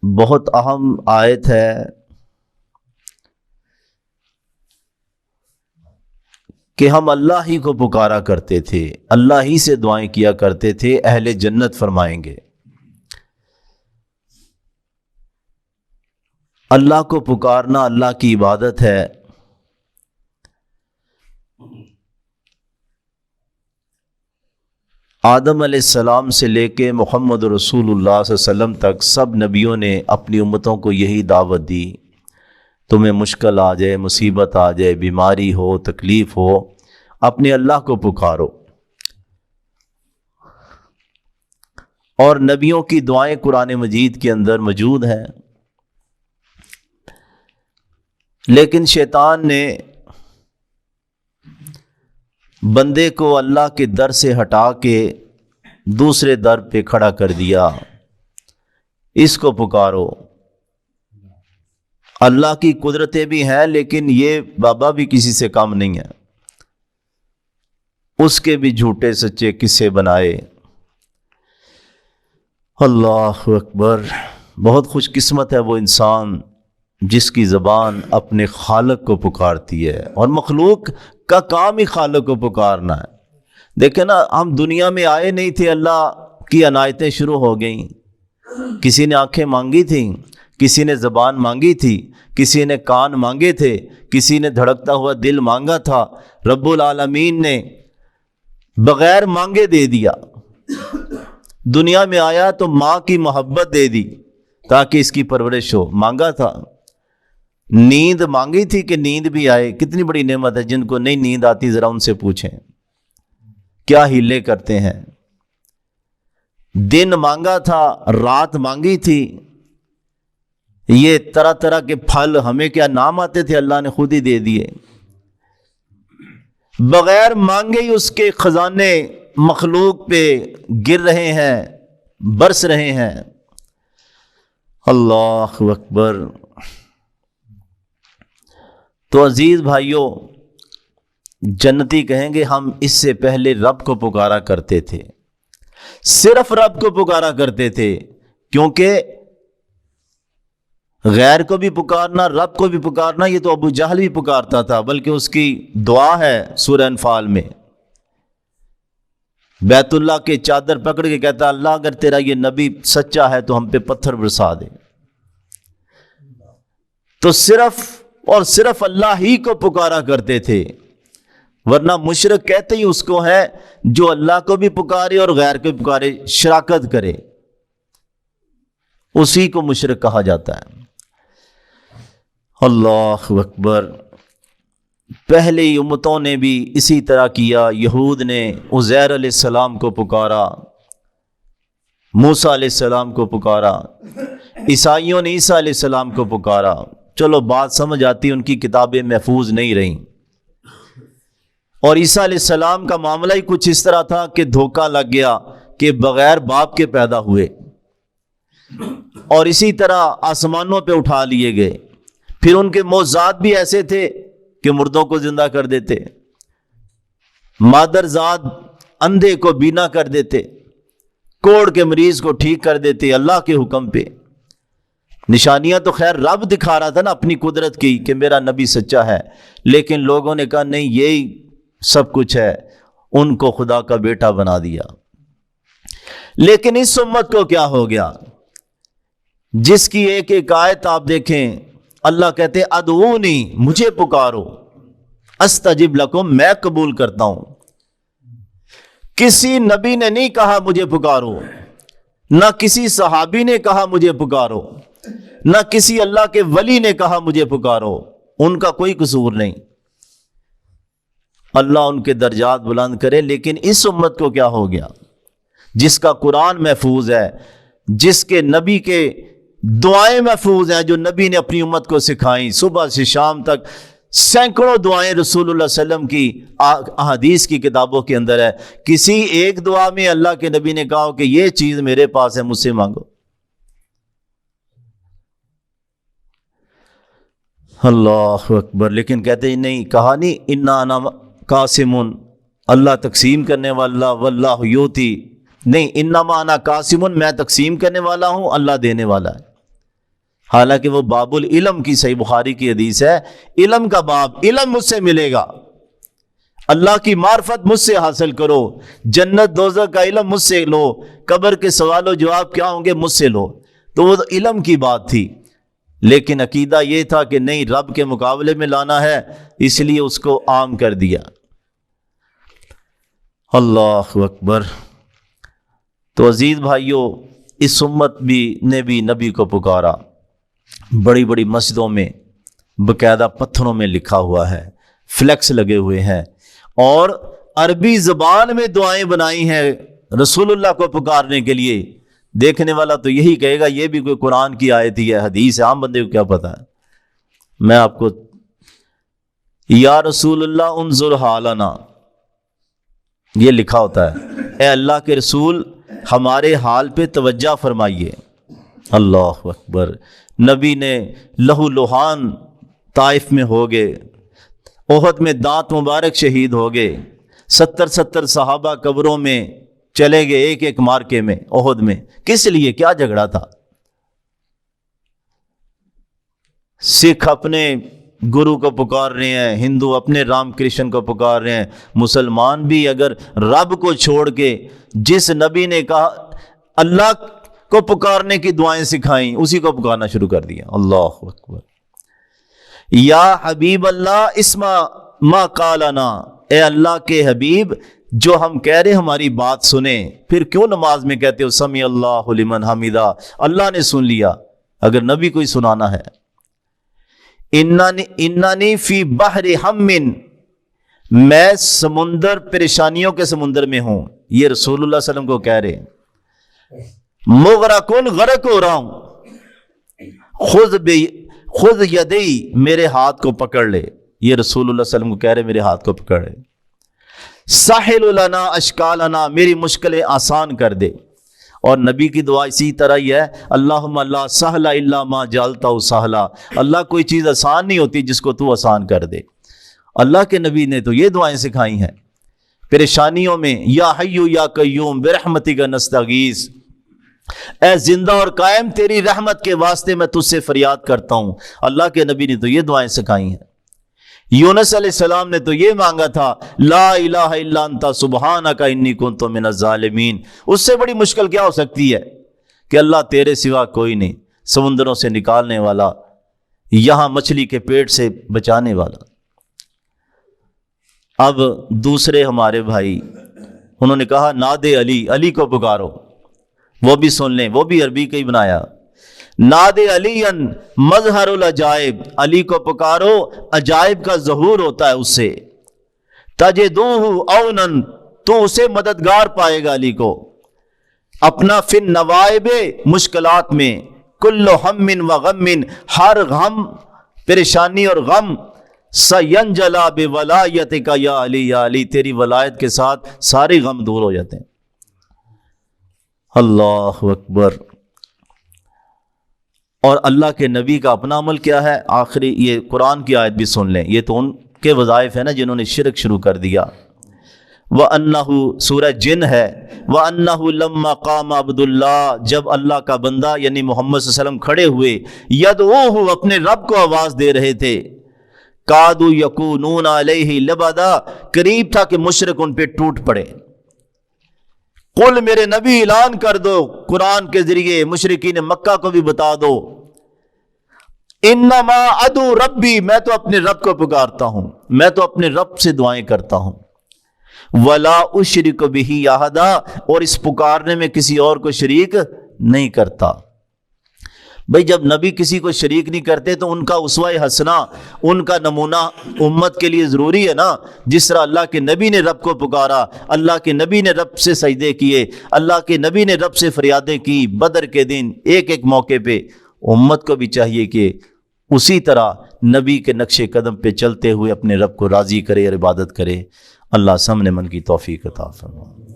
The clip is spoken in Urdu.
بہت اہم آیت ہے کہ ہم اللہ ہی کو پکارا کرتے تھے، اللہ ہی سے دعائیں کیا کرتے تھے، اہل جنت فرمائیں گے۔ اللہ کو پکارنا اللہ کی عبادت ہے۔ آدم علیہ السلام سے لے کے محمد رسول اللہ صلی اللہ علیہ وسلم تک سب نبیوں نے اپنی امتوں کو یہی دعوت دی، تمہیں مشکل آ جائے، مصیبت آ جائے، بیماری ہو، تکلیف ہو، اپنے اللہ کو پکارو۔ اور نبیوں کی دعائیں قرآن مجید کے اندر موجود ہیں، لیکن شیطان نے بندے کو اللہ کے در سے ہٹا کے دوسرے در پہ کھڑا کر دیا، اس کو پکارو۔ اللہ کی قدرتیں بھی ہیں، لیکن یہ بابا بھی کسی سے کم نہیں ہے، اس کے بھی جھوٹے سچے قصے بنائے۔ اللہ اکبر۔ بہت خوش قسمت ہے وہ انسان جس کی زبان اپنے خالق کو پکارتی ہے، اور مخلوق کا کام ہی خالق کو پکارنا ہے۔ دیکھیں نا، ہم دنیا میں آئے نہیں تھے، اللہ کی عنایتیں شروع ہو گئیں۔ کسی نے آنکھیں مانگی تھیں، کسی نے زبان مانگی تھی، کسی نے کان مانگے تھے، کسی نے دھڑکتا ہوا دل مانگا تھا۔ رب العالمین نے بغیر مانگے دے دیا۔ دنیا میں آیا تو ماں کی محبت دے دی تاکہ اس کی پرورش ہو، مانگا تھا۔ نیند مانگی تھی کہ نیند بھی آئے، کتنی بڑی نعمت ہے۔ جن کو نہیں نیند آتی ذرا ان سے پوچھیں کیا ہیلے کرتے ہیں۔ دن مانگا تھا، رات مانگی تھی۔ یہ طرح طرح کے پھل ہمیں کیا نام آتے تھے، اللہ نے خود ہی دے دیے۔ بغیر مانگے ہی اس کے خزانے مخلوق پہ گر رہے ہیں، برس رہے ہیں۔ اللہ اکبر۔ تو عزیز بھائیوں، جنتی کہیں گے ہم اس سے پہلے رب کو پکارا کرتے تھے، صرف رب کو پکارا کرتے تھے، کیونکہ غیر کو بھی پکارنا، رب کو بھی پکارنا، یہ تو ابو جہل بھی پکارتا تھا، بلکہ اس کی دعا ہے سورہ انفال میں، بیت اللہ کے چادر پکڑ کے کہتا اللہ اگر تیرا یہ نبی سچا ہے تو ہم پہ پتھر برسا دے۔ تو صرف اور صرف اللہ ہی کو پکارا کرتے تھے، ورنہ مشرک کہتے ہی اس کو ہے جو اللہ کو بھی پکارے اور غیر کو بھی پکارے، شراکت کرے، اسی کو مشرک کہا جاتا ہے۔ اللہ اکبر۔ پہلے امتوں نے بھی اسی طرح کیا۔ یہود نے عزیر علیہ السلام کو پکارا، موسیٰ علیہ السلام کو پکارا، عیسائیوں نے عیسیٰ علیہ السلام کو پکارا۔ چلو بات سمجھ آتی، ان کی کتابیں محفوظ نہیں رہیں۔ اور عیسیٰ علیہ السلام کا معاملہ ہی کچھ اس طرح تھا کہ دھوکہ لگ گیا کہ بغیر باپ کے پیدا ہوئے، اور اسی طرح آسمانوں پہ اٹھا لیے گئے۔ پھر ان کے معجزات بھی ایسے تھے کہ مردوں کو زندہ کر دیتے، مادرزاد اندھے کو بینا کر دیتے، کوڑ کے مریض کو ٹھیک کر دیتے اللہ کے حکم پہ۔ نشانیاں تو خیر رب دکھا رہا تھا نا اپنی قدرت کی کہ میرا نبی سچا ہے، لیکن لوگوں نے کہا نہیں یہی سب کچھ ہے، ان کو خدا کا بیٹا بنا دیا۔ لیکن اس امت کو کیا ہو گیا، جس کی ایک ایک آیت آپ دیکھیں، اللہ کہتے ادعونی، مجھے پکارو، استجب لکم، میں قبول کرتا ہوں۔ کسی نبی نے نہیں کہا مجھے پکارو، نہ کسی صحابی نے کہا مجھے پکارو، نہ کسی اللہ کے ولی نے کہا مجھے پکارو، ان کا کوئی قصور نہیں، اللہ ان کے درجات بلند کرے۔ لیکن اس امت کو کیا ہو گیا، جس کا قرآن محفوظ ہے، جس کے نبی کے دعائیں محفوظ ہیں، جو نبی نے اپنی امت کو سکھائیں، صبح سے شام تک سینکڑوں دعائیں رسول اللہ صلی اللہ علیہ وسلم کی احادیث کی کتابوں کے اندر ہے۔ کسی ایک دعا میں اللہ کے نبی نے کہا کہ یہ چیز میرے پاس ہے، مجھ سے مانگو۔ اللہ اکبر۔ لیکن کہتے ہیں نہیں، کہا نہیں انا انا قاسمن، اللہ تقسیم کرنے والا، واللہ یوتی، نہیں انما انا قاسمن، میں تقسیم کرنے والا ہوں، اللہ دینے والا ہے۔ حالانکہ وہ باب العلم کی صحیح بخاری کی حدیث ہے، علم کا باب، علم مجھ سے ملے گا، اللہ کی معرفت مجھ سے حاصل کرو، جنت دوزخ کا علم مجھ سے لو، قبر کے سوال و جواب کیا ہوں گے مجھ سے لو۔ تو وہ علم کی بات تھی، لیکن عقیدہ یہ تھا کہ نہیں، رب کے مقابلے میں لانا ہے، اس لیے اس کو عام کر دیا۔ اللہ اکبر۔ تو عزیز بھائیوں، اس امت نے بھی نبی کو پکارا، بڑی بڑی مسجدوں میں باقاعدہ پتھروں میں لکھا ہوا ہے، فلیکس لگے ہوئے ہیں، اور عربی زبان میں دعائیں بنائی ہیں رسول اللہ کو پکارنے کے لیے۔ دیکھنے والا تو یہی کہے گا یہ بھی کوئی قرآن کی آیت ہی ہے، حدیث ہے، عام بندے کو کیا پتا ہے۔ میں آپ کو، یا رسول اللہ انظر حالنا، یہ لکھا ہوتا ہے، اے اللہ کے رسول ہمارے حال پہ توجہ فرمائیے۔ اللہ اکبر۔ نبی نے لہو لہان طائف میں ہو گئے، احد میں دانت مبارک شہید ہو گئے، 70 صحابہ قبروں میں چلے گئے، ایک ایک مارکے میں، احد میں۔ کس لیے؟ کیا جھگڑا تھا؟ سکھ اپنے گرو کو پکار رہے ہیں، ہندو اپنے رام کرشن کو پکار رہے ہیں، مسلمان بھی اگر رب کو چھوڑ کے جس نبی نے کہا اللہ کو پکارنے کی دعائیں سکھائیں، اسی کو پکارنا شروع کر دیا۔ اللہ اکبر۔ یا حبیب اللہ اسمع ما قالنا، اے اللہ کے حبیب جو ہم کہہ رہے ہماری بات سنیں۔ پھر کیوں نماز میں کہتے ہو سمیع اللہ لمن حمیدہ، اللہ نے سن لیا، اگر نبی کوئی سنانا ہے۔ اننی فی بحر ہم، میں سمندر، پریشانیوں کے سمندر میں ہوں، یہ رسول اللہ صلی اللہ علیہ وسلم کو کہہ رہے ہیں۔ مغرقن، غرق ہو رہا ہوں، خذ یدی، میرے ہاتھ کو پکڑ لے، یہ رسول اللہ صلی اللہ علیہ وسلم کو کہہ رہے میرے ہاتھ کو پکڑ لے۔ سہل لنا اشکالنا، میری مشکلیں آسان کر دے۔ اور نبی کی دعا اسی طرح ہی ہے، اللہم لا سہل الا ما جعلتہ سہلا، اللہ کوئی چیز آسان نہیں ہوتی جس کو تو آسان کر دے۔ اللہ کے نبی نے تو یہ دعائیں سکھائی ہیں پریشانیوں میں، یا حی یا قیوم برحمتک نستغیث، اے زندہ اور قائم تیری رحمت کے واسطے میں تجھ سے فریاد کرتا ہوں۔ اللہ کے نبی نے تو یہ دعائیں سکھائی ہیں۔ یونس علیہ السلام نے تو یہ مانگا تھا، لا الہ الا انت سبحانک انی کنت من الظالمین۔ اس سے بڑی مشکل کیا ہو سکتی ہے کہ اللہ تیرے سوا کوئی نہیں، سمندروں سے نکالنے والا، یہاں مچھلی کے پیٹ سے بچانے والا۔ اب دوسرے ہمارے بھائی انہوں نے کہا ناد علی، علی کو پکارو، وہ بھی سن لیں، وہ بھی عربی کا ہی بنایا۔ ناد علی مظہر العجائب، علی کو پکارو، عجائب کا ظہور ہوتا ہے اس سے۔ تجدوہ اونن، تو اسے مددگار پائے گا علی کو، اپنا فن نوائب، مشکلات میں، کل ہم و غم، ہر غم، پریشانی اور غم، سینجلا بولایتک یا علی، یا علی تیری ولایت کے ساتھ سارے غم دور ہو جاتے ہیں۔ اللہ اکبر۔ اور اللہ کے نبی کا اپنا عمل کیا ہے؟ آخری یہ قرآن کی آیت بھی سن لیں، یہ تو ان کے وظائف ہیں نا جنہوں نے شرک شروع کر دیا۔ وَأَنَّهُ، سورہ جن ہے، وَأَنَّهُ لَمَّا قَامَ عَبْدُ اللَّهِ، جب اللہ کا بندہ یعنی محمد صلی اللہ علیہ وسلم کھڑے ہوئے، يَدْعُوهُ، اپنے رب کو آواز دے رہے تھے، قَادُوا يَكُونُونَ عَلَيْهِ لِبَدًا، قریب تھا کہ مشرک ان پہ ٹوٹ پڑے۔ قل، میرے نبی اعلان کر دو قرآن کے ذریعے، مشرکین مکہ کو بھی بتا دو، انما ادعو ربی، میں تو اپنے رب کو پکارتا ہوں، میں تو اپنے رب سے دعائیں کرتا ہوں، ولا اشرک بہ احدا، اور اس پکارنے میں کسی اور کو شریک نہیں کرتا۔ بھئی جب نبی کسی کو شریک نہیں کرتے تو ان کا اسوہ حسنہ، ان کا نمونہ امت کے لیے ضروری ہے نا۔ جس طرح اللہ کے نبی نے رب کو پکارا، اللہ کے نبی نے رب سے سجدے کیے، اللہ کے نبی نے رب سے فریادیں کی بدر کے دن ایک ایک موقع پہ، امت کو بھی چاہیے کہ اسی طرح نبی کے نقش قدم پہ چلتے ہوئے اپنے رب کو راضی کرے اور عبادت کرے۔ اللہ سب نے من کی توفیق عطا فرمائے۔